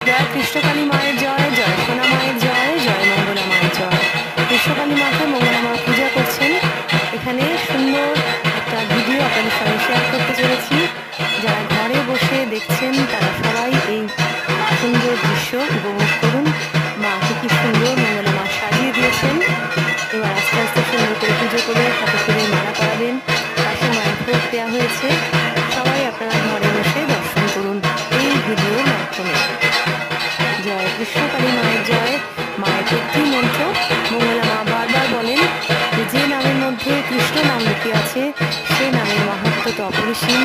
জয় কৃষ্ণকালী মায়ের জয়, জয় সোনা মায়ের জয়, জয় মঙ্গলা মায়ের জয়। কৃষ্ণকালী মাকে মঙ্গলা মা পূজা করছেন। এখানে সুন্দর একটা ভিডিও আপনাদের সঙ্গে শেয়ার করতে চলেছি। যারা ঘরে বসে দেখছেন তারা সবাই এই সুন্দর দৃশ্য উপভোগ করুন। মাকে কি সুন্দর মঙ্গলা মা সাজিয়ে দিয়েছেন। এবার আস্তে আস্তে সুন্দর করে পুজো করে ঠাকুরের মালা করাবেন। পাশে মায়ের ভোগ দেওয়া হয়েছে। সবাই আপনারা ঘরে বসে দর্শন করুন এই ভিডিওর মাধ্যমে। জয় কৃষ্ণকালী মায়ের জয়। মায়ের একটি মন্ত্র মঙ্গলা মা বারবার বলেন যে নামের মধ্যে কৃষ্ণ নাম লুকিয়ে আছে সে নামের মাহাত্ম্য তো অপরিসীম।